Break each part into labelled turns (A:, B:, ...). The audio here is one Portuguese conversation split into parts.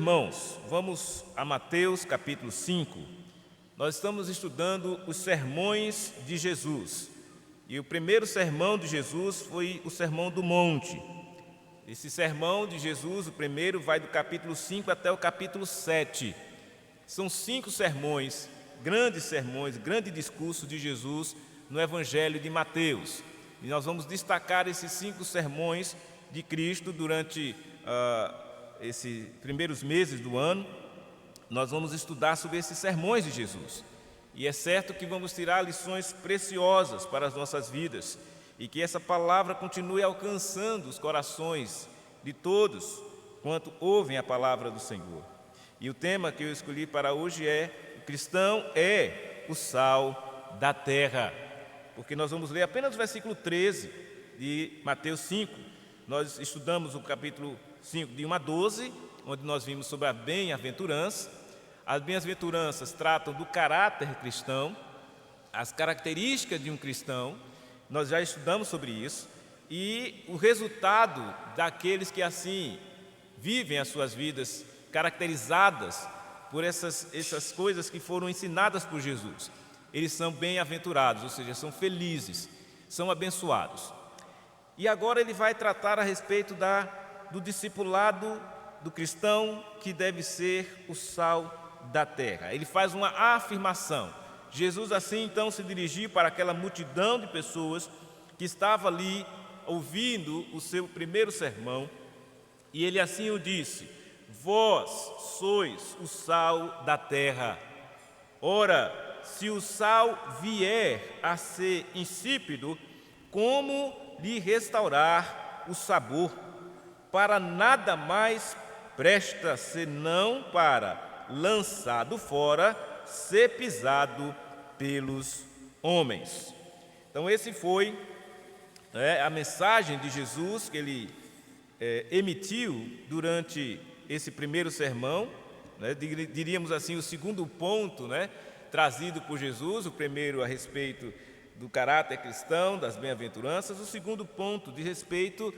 A: irmãos, vamos a Mateus capítulo 5. Nós estamos estudando os sermões de Jesus. E o primeiro sermão de Jesus foi o Sermão do Monte. Esse sermão de Jesus, o primeiro, vai do capítulo 5 até o capítulo 7. São 5 sermões, grande discurso de Jesus no Evangelho de Mateus. E nós vamos destacar esses 5 sermões de Cristo durante esses primeiros meses do ano. Nós vamos estudar sobre esses sermões de Jesus. E é certo que vamos tirar lições preciosas para as nossas vidas e que essa palavra continue alcançando os corações de todos quanto ouvem a palavra do Senhor. E o tema que eu escolhi para hoje é: o cristão é o sal da terra. Porque nós vamos ler apenas o versículo 13 de Mateus 5. Nós estudamos o capítulo 5 de 1 a 12, onde nós vimos sobre a bem-aventurança. As bem-aventuranças tratam do caráter cristão, as características de um cristão. Nós já estudamos sobre isso. E o resultado daqueles que assim vivem as suas vidas caracterizadas por essas coisas que foram ensinadas por Jesus. Eles são bem-aventurados, ou seja, são felizes, são abençoados. E agora ele vai tratar a respeito do discipulado do cristão, que deve ser o sal da terra. Ele faz uma afirmação. Jesus assim então se dirigiu para aquela multidão de pessoas que estava ali ouvindo o seu primeiro sermão, e ele assim o disse: vós sois o sal da terra. Ora, se o sal vier a ser insípido, como lhe restaurar o sabor? Para nada mais presta senão para, lançado fora, ser pisado pelos homens. Então esse foi a mensagem de Jesus que ele emitiu durante esse primeiro sermão, diríamos assim, o segundo ponto, trazido por Jesus. O primeiro a respeito do caráter cristão, das bem-aventuranças. O segundo ponto de respeito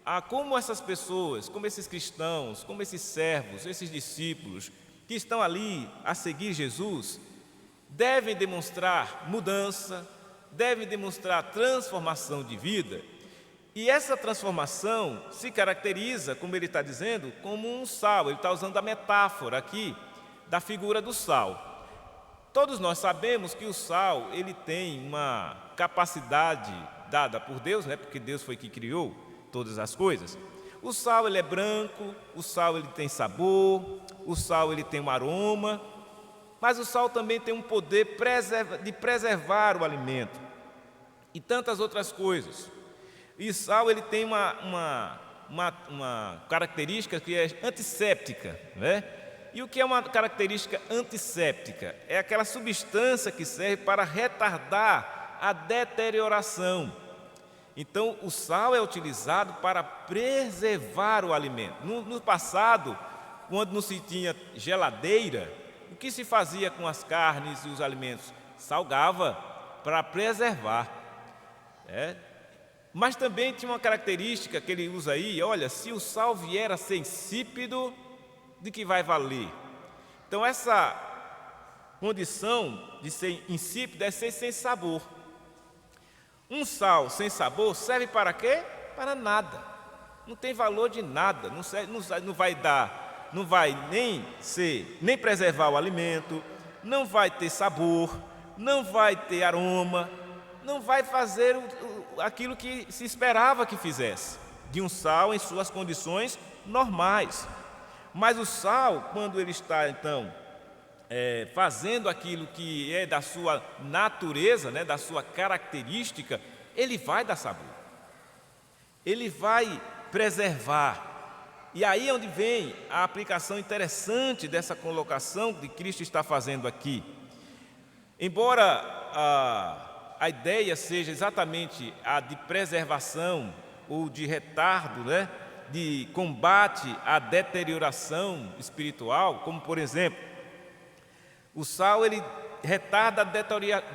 A: a como essas pessoas, como esses cristãos, como esses servos, esses discípulos que estão ali a seguir Jesus, devem demonstrar mudança, devem demonstrar transformação de vida. E essa transformação se caracteriza, como ele está dizendo, como um sal. Ele está usando a metáfora aqui da figura do sal. Todos nós sabemos que o sal, ele tem uma capacidade dada por Deus, porque Deus foi que criou todas as coisas. O sal, ele é branco, o sal, ele tem sabor, o sal, ele tem um aroma, mas o sal também tem um poder de preservar o alimento e tantas outras coisas. E o sal, ele tem uma característica que é antisséptica, E o que é uma característica antisséptica? É aquela substância que serve para retardar a deterioração. Então, o sal é utilizado para preservar o alimento. No passado, quando não se tinha geladeira, o que se fazia com as carnes e os alimentos? Salgava para preservar. Mas também tinha uma característica que ele usa aí: olha, se o sal vier a ser insípido, de que vai valer? Então, essa condição de ser insípido é ser sem sabor. Um sal sem sabor serve para quê? Para nada. Não tem valor de nada. Não vai nem preservar o alimento, não vai ter sabor, não vai ter aroma, não vai fazer aquilo que se esperava que fizesse de um sal em suas condições normais. Mas o sal, quando ele está então fazendo aquilo que é da sua natureza, da sua característica, ele vai dar sabor, ele vai preservar. E aí é onde vem a aplicação interessante dessa colocação que Cristo está fazendo aqui. Embora a ideia seja exatamente a de preservação ou de retardo, de combate à deterioração espiritual, como por exemplo, o sal, ele retarda a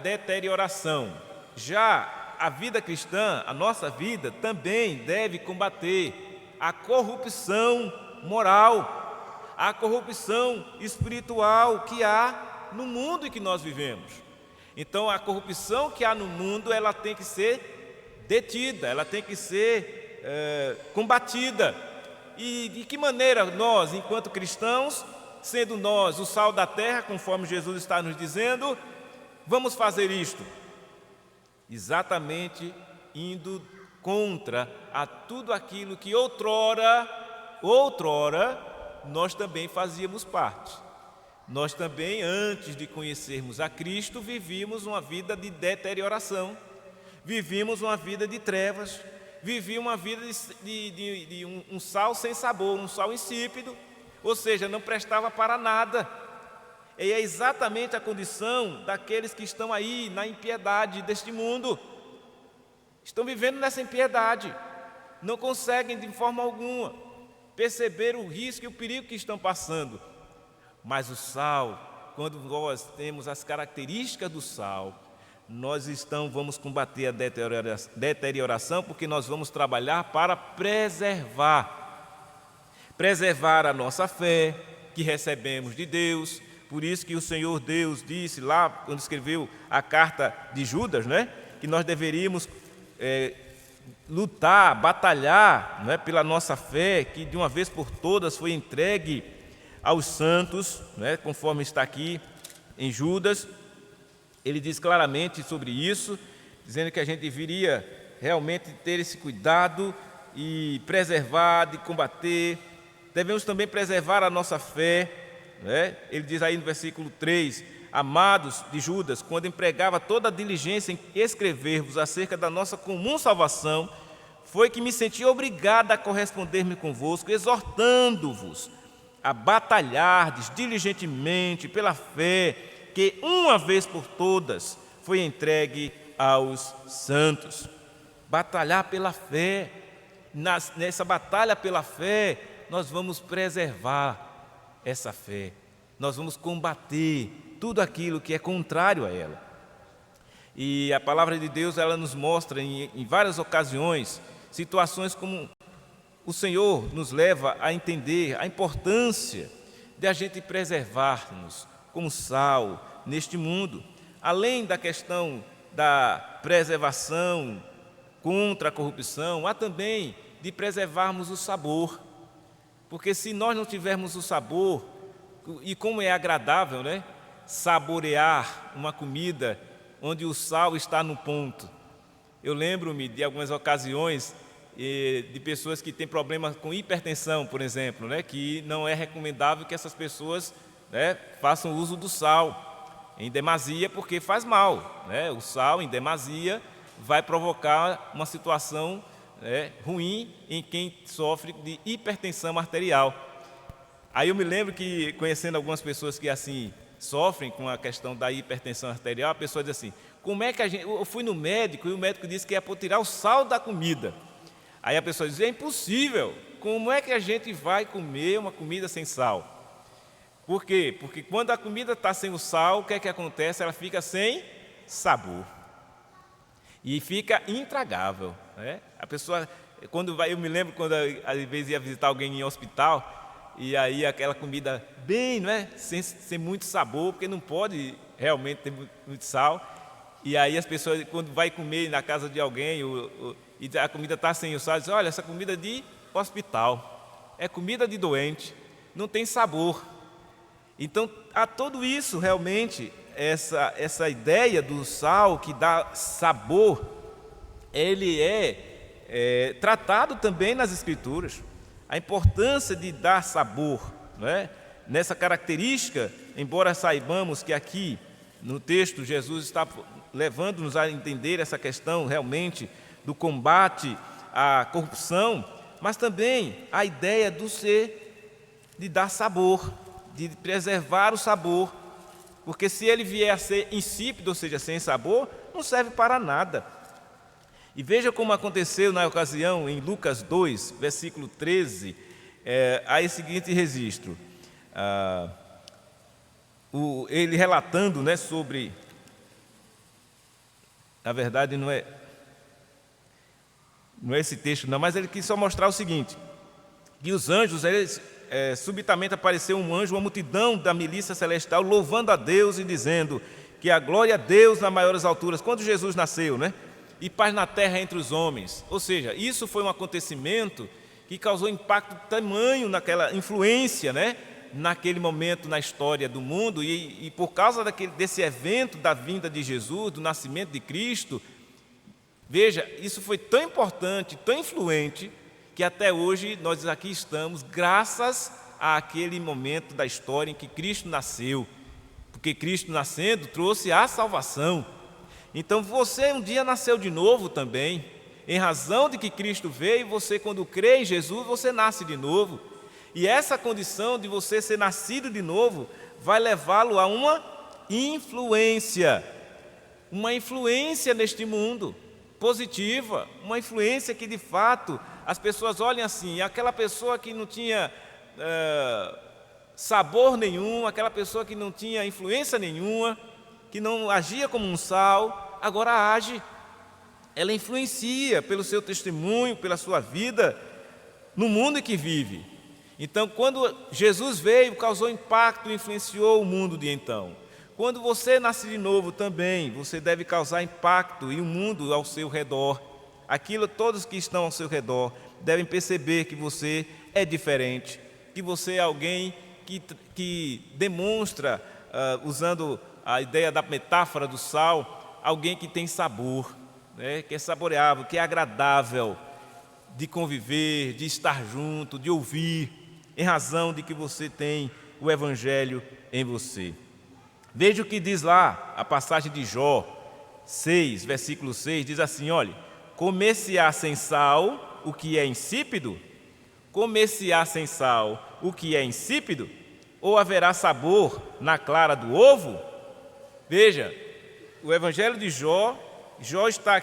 A: deterioração. Já a vida cristã, a nossa vida, também deve combater a corrupção moral, à corrupção espiritual que há no mundo em que nós vivemos. Então, a corrupção que há no mundo, ela tem que ser detida, ela tem que ser combatida. E de que maneira nós, enquanto cristãos, sendo nós o sal da terra, conforme Jesus está nos dizendo, vamos fazer isto? Exatamente indo contra a tudo aquilo que outrora nós também fazíamos parte. Nós também, antes de conhecermos a Cristo, vivíamos uma vida de deterioração, vivíamos uma vida de trevas, vivíamos uma vida de um sal sem sabor, um sal insípido, ou seja, não prestava para nada. E é exatamente a condição daqueles que estão aí na impiedade deste mundo. Estão vivendo nessa impiedade, não conseguem de forma alguma perceber o risco e o perigo que estão passando. Mas o sal, quando nós temos as características do sal, nós vamos combater a deterioração, porque nós vamos trabalhar para preservar a nossa fé que recebemos de Deus. Por isso que o Senhor Deus disse lá, quando escreveu a carta de Judas, né, que nós deveríamos lutar, batalhar, né, pela nossa fé, que de uma vez por todas foi entregue aos santos, né, conforme está aqui em Judas. Ele diz claramente sobre isso, dizendo que a gente deveria realmente ter esse cuidado e preservar, de combater. Devemos também preservar a nossa fé, né? Ele diz aí no versículo 3, amados de Judas, quando empregava toda a diligência em escrever-vos acerca da nossa comum salvação, foi que me senti obrigado a corresponder-me convosco, exortando-vos a batalhardes diligentemente pela fé que uma vez por todas foi entregue aos santos. Batalhar pela fé. Nessa batalha pela fé, nós vamos preservar essa fé. Nós vamos combater tudo aquilo que é contrário a ela. E a palavra de Deus, ela nos mostra em várias ocasiões situações como o Senhor nos leva a entender a importância de a gente preservar-nos como sal neste mundo. Além da questão da preservação contra a corrupção, há também de preservarmos o sabor. Porque se nós não tivermos o sabor, e como é agradável, né, saborear uma comida onde o sal está no ponto. Eu lembro-me de algumas ocasiões de pessoas que têm problemas com hipertensão, por exemplo, né, que não é recomendável que essas pessoas, né, façam uso do sal em demasia, porque faz mal, né? O sal em demasia vai provocar uma situação, né, ruim em quem sofre de hipertensão arterial. Aí eu me lembro que, conhecendo algumas pessoas que assim sofrem com a questão da hipertensão arterial, a pessoa diz assim, como é que eu fui no médico e o médico disse que é para tirar o sal da comida. Aí a pessoa diz, é impossível, como é que a gente vai comer uma comida sem sal? Por quê? Porque quando a comida está sem o sal, o que é que acontece? Ela fica sem sabor e fica intragável, né? A pessoa, eu me lembro quando às vezes ia visitar alguém em hospital, e aí aquela comida bem, não é? Sem muito sabor, porque não pode realmente ter muito sal. E aí as pessoas, quando vai comer na casa de alguém, e a comida está sem o sal, dizem, olha, essa comida é de hospital, é comida de doente, não tem sabor. Então, há tudo isso realmente, essa ideia do sal que dá sabor, ele é tratado também nas Escrituras. A importância de dar sabor, né? Nessa característica, embora saibamos que aqui no texto Jesus está levando-nos a entender essa questão realmente do combate à corrupção, mas também a ideia de dar sabor, de preservar o sabor, porque se ele vier a ser insípido, ou seja, sem sabor, não serve para nada. E veja como aconteceu na ocasião em Lucas 2, versículo 13, há esse seguinte registro, ele relatando, né, sobre, na verdade não é esse texto não, mas ele quis só mostrar o seguinte, que os anjos, eles subitamente apareceu um anjo, uma multidão da milícia celestial, louvando a Deus e dizendo que a glória a Deus nas maiores alturas, quando Jesus nasceu, né? E paz na terra entre os homens. Ou seja, isso foi um acontecimento que causou impacto tamanho naquela influência, né? Naquele momento na história do mundo, e por causa desse evento da vinda de Jesus, do nascimento de Cristo, veja, isso foi tão importante, tão influente, que até hoje nós aqui estamos graças àquele momento da história em que Cristo nasceu, porque Cristo nascendo trouxe a salvação. Então você um dia nasceu de novo também, em razão de que Cristo veio, você quando crê em Jesus, você nasce de novo. E essa condição de você ser nascido de novo vai levá-lo a uma influência neste mundo, positiva, uma influência que de fato as pessoas olham assim, aquela pessoa que não tinha sabor nenhum, aquela pessoa que não tinha influência nenhuma, que não agia como um sal, agora age. Ela influencia pelo seu testemunho, pela sua vida, no mundo em que vive. Então, quando Jesus veio, causou impacto e influenciou o mundo de então. Quando você nasce de novo também, você deve causar impacto e o mundo ao seu redor. Todos que estão ao seu redor devem perceber que você é diferente, que você é alguém que demonstra, usando a ideia da metáfora do sal, alguém que tem sabor, né, que é saboreável, que é agradável de conviver, de estar junto, de ouvir, em razão de que você tem o Evangelho em você. Veja o que diz lá a passagem de Jó 6, versículo 6, diz assim, olha, comer-se-á sem sal o que é insípido? Comer-se-á sem sal o que é insípido? Ou haverá sabor na clara do ovo? Veja, o Evangelho de Jó está,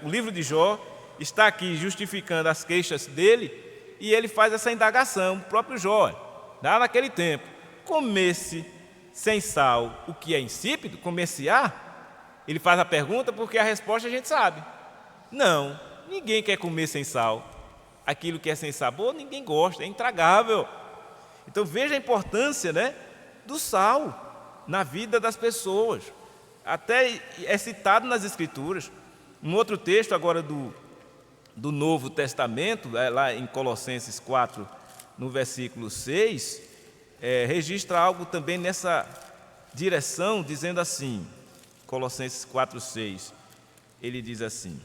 A: o livro de Jó está aqui justificando as queixas dele, e ele faz essa indagação, o próprio Jó, lá naquele tempo, comer-se sem sal o que é insípido? Comer-se-á? Ele faz a pergunta porque a resposta a gente sabe. Não, ninguém quer comer sem sal. Aquilo que é sem sabor, ninguém gosta, é intragável. Então veja a importância, né, do sal na vida das pessoas. Até é citado nas Escrituras. Um outro texto agora do Novo Testamento, lá em Colossenses 4, no versículo 6, registra algo também nessa direção, dizendo assim, Colossenses 4, 6, ele diz assim,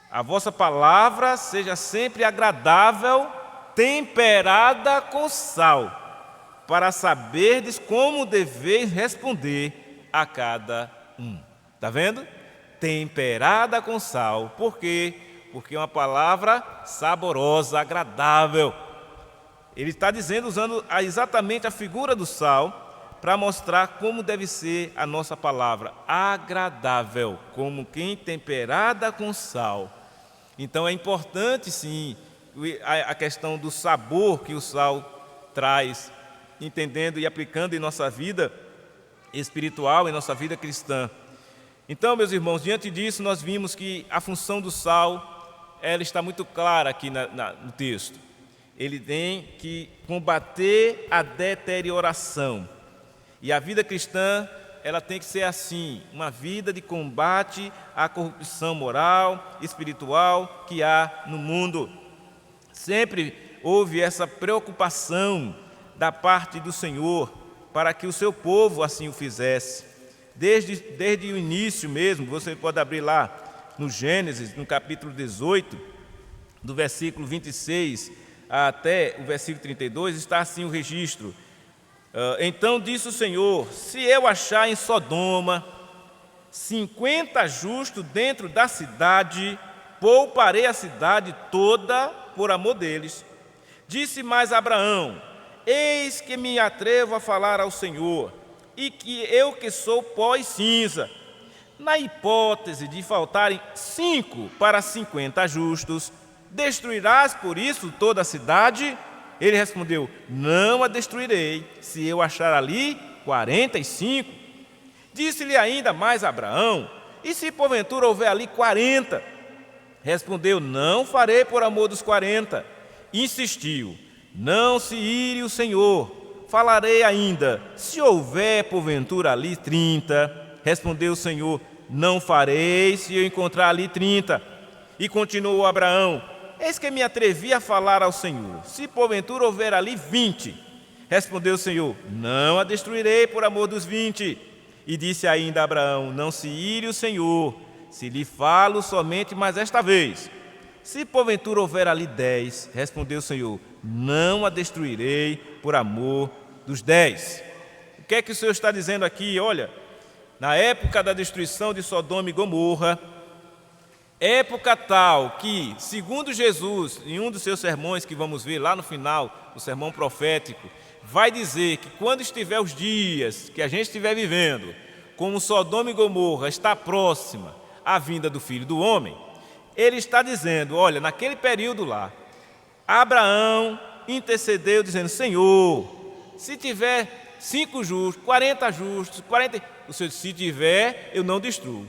A: a vossa palavra seja sempre agradável, temperada com sal, para saberdes como deveis responder a cada um. Está vendo? Temperada com sal. Por quê? Porque é uma palavra saborosa, agradável. Ele está dizendo, usando exatamente a figura do sal, para mostrar como deve ser a nossa palavra, agradável, como quem temperada com sal. Então é importante, sim, a questão do sabor que o sal traz, entendendo e aplicando em nossa vida espiritual, em nossa vida cristã. Então, meus irmãos, diante disso, nós vimos que a função do sal, ela está muito clara aqui no texto. Ele tem que combater a deterioração. E a vida cristã, ela tem que ser assim, uma vida de combate à corrupção moral, espiritual que há no mundo. Sempre houve essa preocupação da parte do Senhor para que o seu povo assim o fizesse. Desde o início mesmo, você pode abrir lá no Gênesis, no capítulo 18, do versículo 26 até o versículo 32, está assim o registro. Então disse o Senhor, se eu achar em Sodoma 50 justos dentro da cidade, pouparei a cidade toda por amor deles. Disse mais Abraão, eis que me atrevo a falar ao Senhor, e que eu que sou pó e cinza. Na hipótese de faltarem 5 para 50 justos, destruirás por isso toda a cidade? Ele respondeu, não a destruirei, se eu achar ali 45. Disse-lhe ainda mais Abraão, e se porventura houver ali 40? Respondeu, não farei por amor dos 40. insistiu: não se ire o Senhor, falarei ainda, se houver porventura ali 30. Respondeu o Senhor: não farei se eu encontrar ali 30. E continuou Abraão: eis que me atrevi a falar ao Senhor, se porventura houver ali 20. Respondeu o Senhor: não a destruirei por amor dos 20. E disse ainda a Abraão: não se ire o Senhor, se lhe falo somente mais esta vez. Se porventura houver ali 10, respondeu o Senhor: não a destruirei por amor dos 10. O que é que o Senhor está dizendo aqui? Olha, na época da destruição de Sodoma e Gomorra, época tal que, segundo Jesus, em um dos seus sermões que vamos ver lá no final, o sermão profético, vai dizer que quando estiver os dias que a gente estiver vivendo, como Sodoma e Gomorra está próxima à vinda do Filho do Homem, ele está dizendo: olha, naquele período lá, Abraão intercedeu dizendo: Senhor, se tiver 5 justos, 40 justos, 40... O Senhor disse: se tiver, eu não destruo.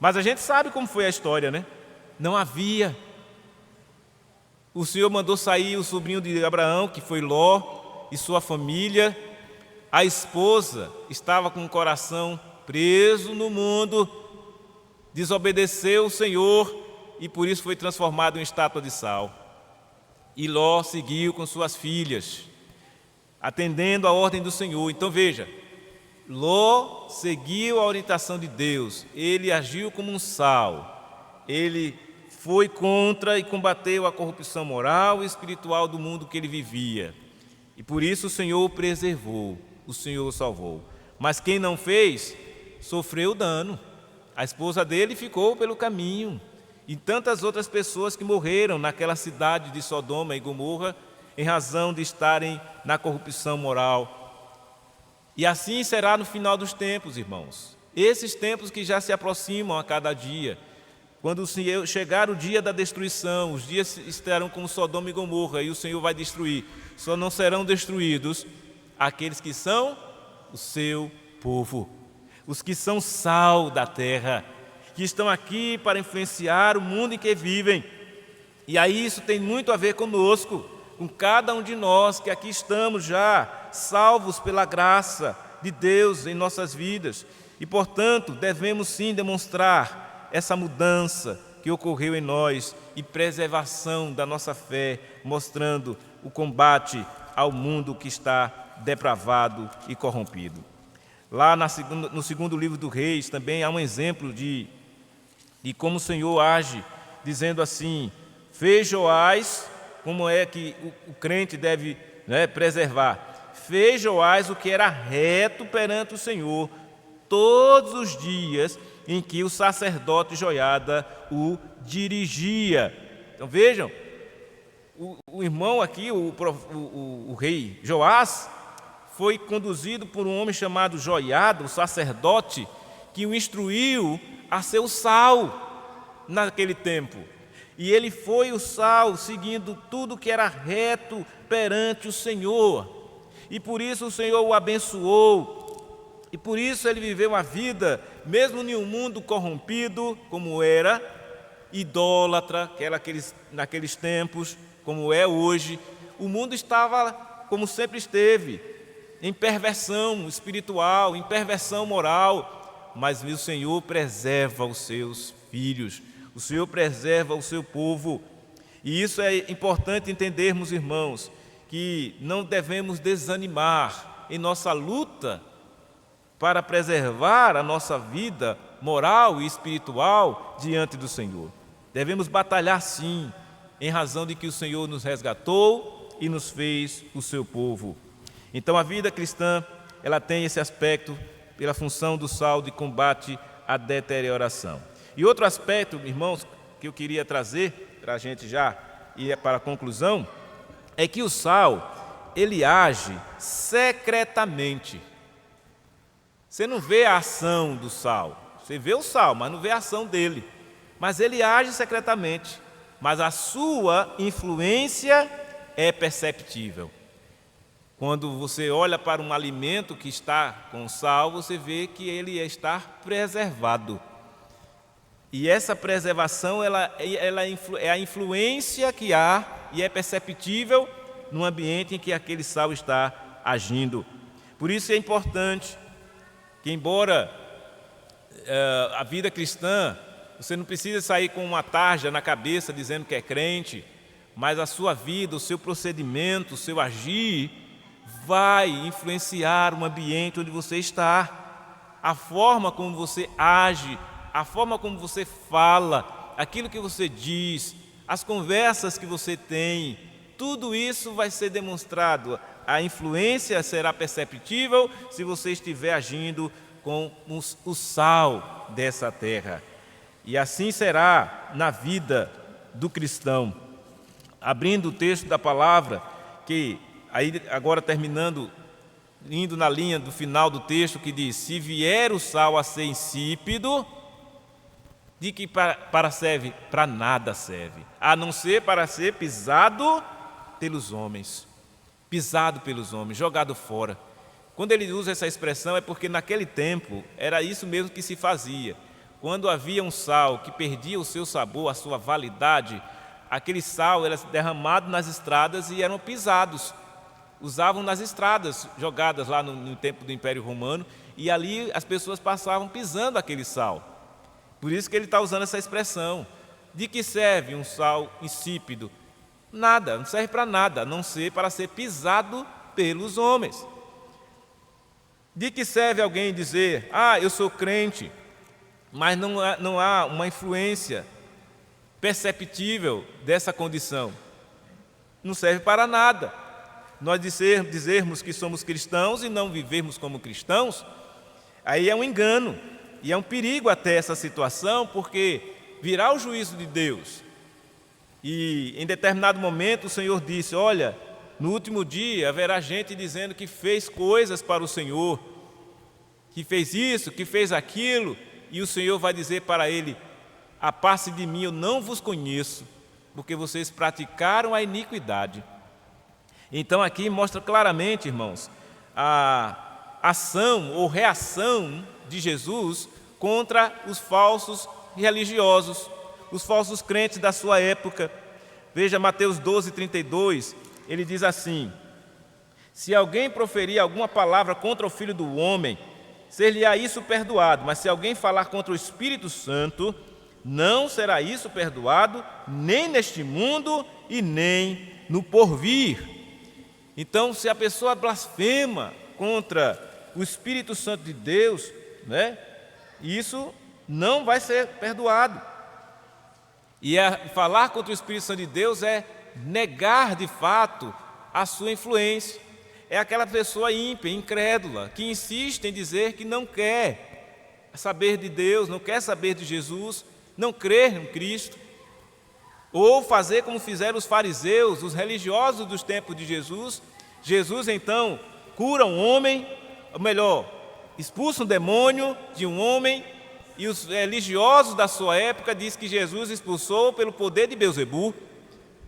A: Mas a gente sabe como foi a história, né? Não havia. O Senhor mandou sair o sobrinho de Abraão, que foi Ló, e sua família. A esposa estava com o coração preso no mundo, desobedeceu o Senhor e por isso foi transformado em estátua de sal. E Ló seguiu com suas filhas, atendendo à ordem do Senhor. Então veja, Ló seguiu a orientação de Deus, ele agiu como um sal, ele foi contra e combateu a corrupção moral e espiritual do mundo que ele vivia. E por isso o Senhor o preservou, o Senhor o salvou. Mas quem não fez, sofreu dano. A esposa dele ficou pelo caminho. E tantas outras pessoas que morreram naquela cidade de Sodoma e Gomorra em razão de estarem na corrupção moral. E assim será no final dos tempos, irmãos. Esses tempos que já se aproximam a cada dia. Quando chegar o dia da destruição, os dias estarão como Sodoma e Gomorra e o Senhor vai destruir. Só não serão destruídos aqueles que são o seu povo, os que são sal da terra, que estão aqui para influenciar o mundo em que vivem. E aí isso tem muito a ver conosco, com cada um de nós que aqui estamos já salvos pela graça de Deus em nossas vidas. E, portanto, devemos sim demonstrar essa mudança que ocorreu em nós e preservação da nossa fé, mostrando o combate ao mundo que está depravado e corrompido. Lá no segundo livro do Reis também há um exemplo de como o Senhor age, dizendo assim: fez Joás, como é que o crente deve preservar, fez Joás o que era reto perante o Senhor todos os dias em que o sacerdote Joiada o dirigia. Então vejam, o irmão aqui, o rei Joás, foi conduzido por um homem chamado Joiada, o sacerdote, que o instruiu a ser o sal naquele tempo. E ele foi o sal, seguindo tudo que era reto perante o Senhor. E por isso o Senhor o abençoou. E por isso ele viveu uma vida, mesmo em um mundo corrompido, como era, idólatra, que era naqueles tempos, como é hoje. O mundo estava, como sempre esteve, em perversão espiritual, em perversão moral, mas o Senhor preserva os seus filhos, o Senhor preserva o seu povo. E isso é importante entendermos, irmãos, que não devemos desanimar em nossa luta para preservar a nossa vida moral e espiritual diante do Senhor. Devemos batalhar sim, em razão de que o Senhor nos resgatou e nos fez o seu povo. Então a vida cristã, ela tem esse aspecto pela função do sal de combate à deterioração. E outro aspecto, irmãos, que eu queria trazer para a gente já ir para a conclusão, é que o sal, ele age secretamente. Você não vê a ação do sal, você vê o sal, mas não vê a ação dele. Mas ele age secretamente, mas a sua influência é perceptível. Quando você olha para um alimento que está com sal, você vê que ele está preservado. E essa preservação é a influência que há e é perceptível no ambiente em que aquele sal está agindo. Por isso é importante que, embora a vida cristã, você não precisa sair com uma tarja na cabeça dizendo que é crente, mas a sua vida, o seu procedimento, o seu agir vai influenciar o ambiente onde você está. A forma como você age, a forma como você fala, aquilo que você diz, as conversas que você tem, tudo isso vai ser demonstrado. A influência será perceptível se você estiver agindo com o sal dessa terra. E assim será na vida do cristão. Abrindo o texto da palavra, que aí agora terminando, indo na linha do final do texto, que diz: se vier o sal a ser insípido, de que para serve? Para nada serve, a não ser para ser pisado pelos homens, jogado fora. Quando ele usa essa expressão é porque naquele tempo era isso mesmo que se fazia. Quando havia um sal que perdia o seu sabor, a sua validade, aquele sal era derramado nas estradas e eram pisados. Usavam nas estradas, jogadas lá no tempo do Império Romano, e ali as pessoas passavam pisando aquele sal. Por isso que ele está usando essa expressão. De que serve um sal insípido? Nada, não serve para nada, a não ser para ser pisado pelos homens. De que serve alguém dizer: eu sou crente, mas não há uma influência perceptível dessa condição? Não serve para nada. Nós dizermos que somos cristãos e não vivermos como cristãos, aí é um engano, e é um perigo até essa situação, porque virá o juízo de Deus. E em determinado momento o Senhor disse: olha, no último dia haverá gente dizendo que fez coisas para o Senhor, que fez isso, que fez aquilo, e o Senhor vai dizer para ele: apartem de mim, eu não vos conheço, porque vocês praticaram a iniquidade. Então aqui mostra claramente, irmãos, a ação ou reação de Jesus contra os falsos religiosos, os falsos crentes da sua época. Veja Mateus 12:32, ele diz assim: se alguém proferir alguma palavra contra o Filho do Homem, ser-lhe-á isso perdoado, mas se alguém falar contra o Espírito Santo, não será isso perdoado, nem neste mundo e nem no porvir. Então, se a pessoa blasfema contra o Espírito Santo de Deus, isso não vai ser perdoado. E falar contra o Espírito Santo de Deus é negar de fato a sua influência. É aquela pessoa ímpia, incrédula, que insiste em dizer que não quer saber de Deus, não quer saber de Jesus, não crer em Cristo. Ou fazer como fizeram os fariseus, os religiosos dos tempos de Jesus. Jesus então cura um homem, ou melhor, expulsa um demônio de um homem, e os religiosos da sua época dizem que Jesus expulsou pelo poder de Beelzebul.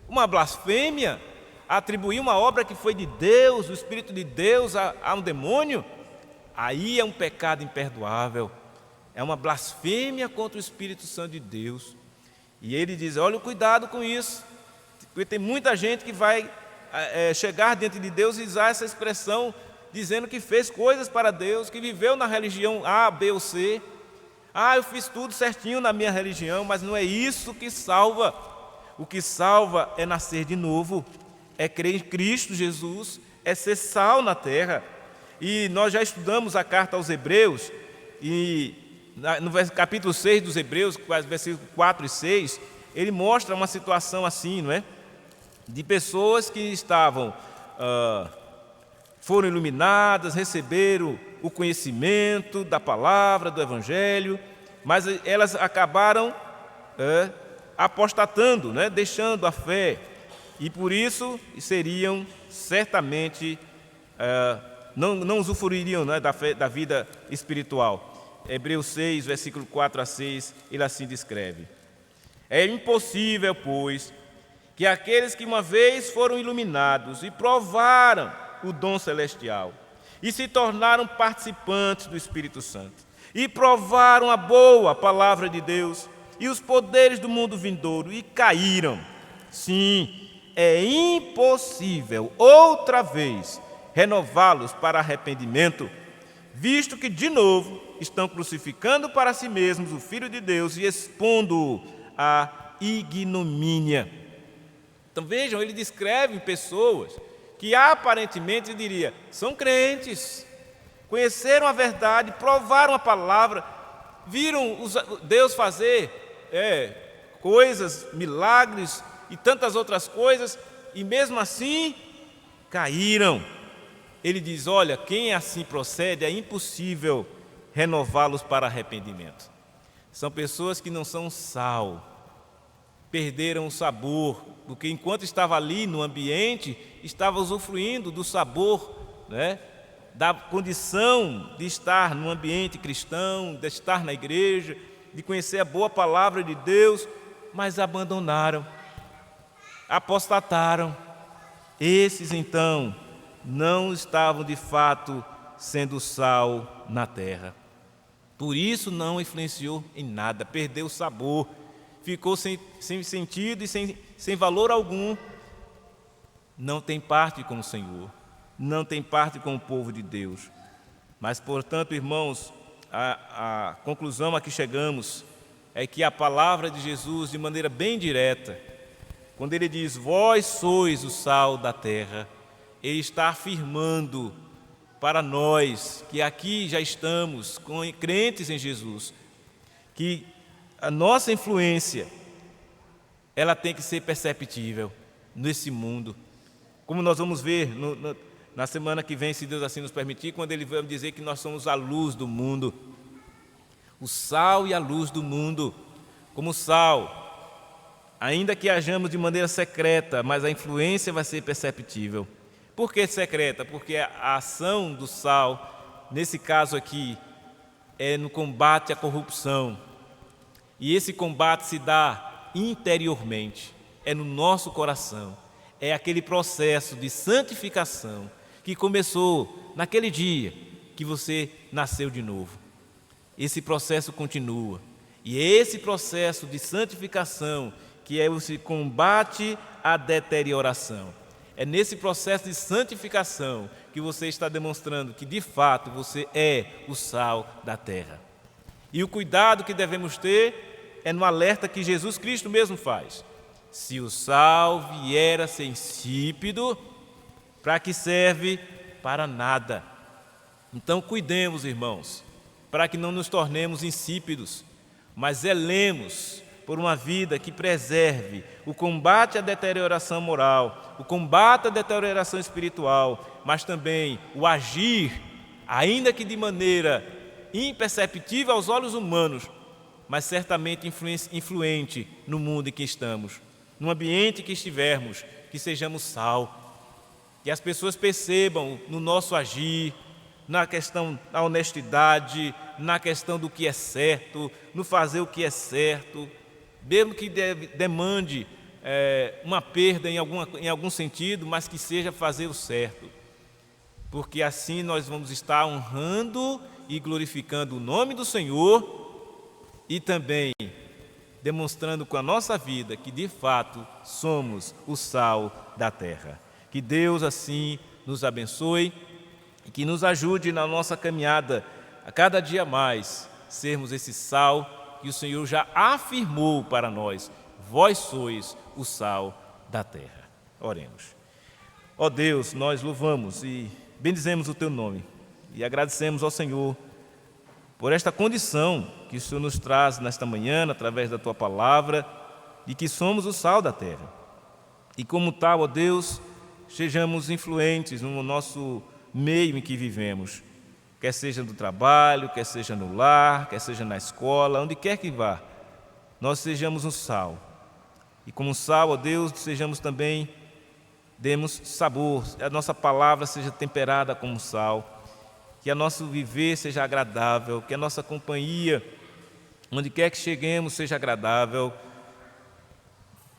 A: Uma blasfêmia, atribuir uma obra que foi de Deus, do Espírito de Deus, a um demônio. Aí é um pecado imperdoável, é uma blasfêmia contra o Espírito Santo de Deus. E ele diz: olha, cuidado com isso, porque tem muita gente que vai chegar diante de Deus e usar essa expressão, dizendo que fez coisas para Deus, que viveu na religião A, B ou C. Eu fiz tudo certinho na minha religião, mas não é isso que salva. O que salva é nascer de novo, é crer em Cristo Jesus, é ser sal na terra. E nós já estudamos a carta aos Hebreus, e no capítulo 6 dos Hebreus, versículos 4 e 6, ele mostra uma situação assim, não é? De pessoas que foram iluminadas, receberam o conhecimento da palavra, do Evangelho, mas elas acabaram apostatando, deixando a fé, e por isso seriam certamente, não usufruiriam da vida espiritual. Hebreus 6, versículo 4 a 6, ele assim descreve: é impossível, pois, que aqueles que uma vez foram iluminados e provaram o dom celestial, e se tornaram participantes do Espírito Santo, e provaram a boa palavra de Deus, e os poderes do mundo vindouro, e caíram. Sim, é impossível outra vez renová-los para arrependimento, visto que de novo estão crucificando para si mesmos o Filho de Deus e expondo-o à ignomínia. Então vejam, ele descreve pessoas que aparentemente, eu diria, são crentes, conheceram a verdade, provaram a palavra, viram Deus fazer coisas, milagres e tantas outras coisas, e mesmo assim caíram. Ele diz, olha, quem assim procede é impossível renová-los para arrependimento. São pessoas que não são sal, perderam o sabor, porque enquanto estava ali no ambiente, estava usufruindo do sabor, da condição de estar no ambiente cristão, de estar na igreja, de conhecer a boa palavra de Deus, mas abandonaram, apostataram. Esses então não estavam de fato sendo sal na terra. Por isso não influenciou em nada, perdeu o sabor, ficou sem sentido e sem valor algum. Não tem parte com o Senhor, não tem parte com o povo de Deus. Mas, portanto, irmãos, a conclusão a que chegamos é que a palavra de Jesus, de maneira bem direta, quando ele diz, vós sois o sal da terra, ele está afirmando para nós, que aqui já estamos crentes em Jesus, que a nossa influência, ela tem que ser perceptível nesse mundo. Como nós vamos ver na semana que vem, se Deus assim nos permitir, quando ele vai dizer que nós somos a luz do mundo, o sal e a luz do mundo. Como sal, ainda que hajamos de maneira secreta, mas a influência vai ser perceptível. Por que secreta? Porque a ação do sal, nesse caso aqui, é no combate à corrupção. E esse combate se dá interiormente, é no nosso coração. É aquele processo de santificação que começou naquele dia que você nasceu de novo. Esse processo continua. E é esse processo de santificação que é esse combate à deterioração. É nesse processo de santificação que você está demonstrando que, de fato, você é o sal da terra. E o cuidado que devemos ter é no alerta que Jesus Cristo mesmo faz. Se o sal vier a ser insípido, para que serve? Para nada. Então, cuidemos, irmãos, para que não nos tornemos insípidos, mas zelemos por uma vida que preserve o combate à deterioração moral, o combate à deterioração espiritual, mas também o agir, ainda que de maneira imperceptível aos olhos humanos, mas certamente influente no mundo em que estamos, no ambiente em que estivermos, que sejamos sal, que as pessoas percebam no nosso agir, na questão da honestidade, na questão do que é certo, no fazer o que é certo, mesmo que demande uma perda em algum sentido, mas que seja fazer o certo, porque assim nós vamos estar honrando e glorificando o nome do Senhor e também demonstrando com a nossa vida que de fato somos o sal da terra. Que Deus assim nos abençoe e que nos ajude na nossa caminhada a cada dia mais sermos esse sal que o Senhor já afirmou para nós. Vós sois o sal da terra. Oremos. Ó Deus, nós louvamos e bendizemos o Teu nome e agradecemos ao Senhor por esta condição que o Senhor nos traz nesta manhã, através da Tua palavra, de que somos o sal da terra. E como tal, ó Deus, sejamos influentes no nosso meio em que vivemos, quer seja no trabalho, quer seja no lar, quer seja na escola, onde quer que vá, nós sejamos um sal. E como sal, ó Deus, sejamos também, demos sabor, a nossa palavra seja temperada como sal, que a nosso viver seja agradável, que a nossa companhia, onde quer que cheguemos, seja agradável,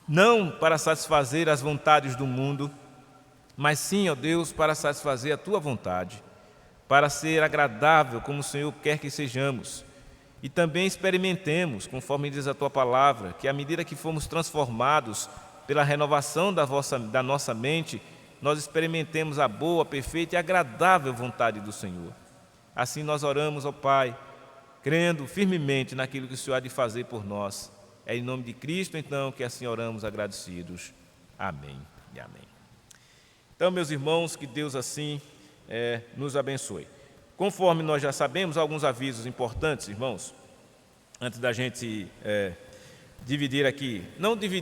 A: não para satisfazer as vontades do mundo, mas sim, ó Deus, para satisfazer a Tua vontade, para ser agradável como o Senhor quer que sejamos. e também experimentemos, conforme diz a Tua palavra, que à medida que fomos transformados pela renovação da nossa mente, nós experimentemos a boa, perfeita e agradável vontade do Senhor. Assim nós oramos, ó Pai, crendo firmemente naquilo que o Senhor há de fazer por nós. É em nome de Cristo, então, que assim oramos agradecidos. Amém e amém. Então, meus irmãos, que Deus assim nos abençoe. Conforme nós já sabemos, alguns avisos importantes, irmãos, antes da gente dividir aqui, não dividir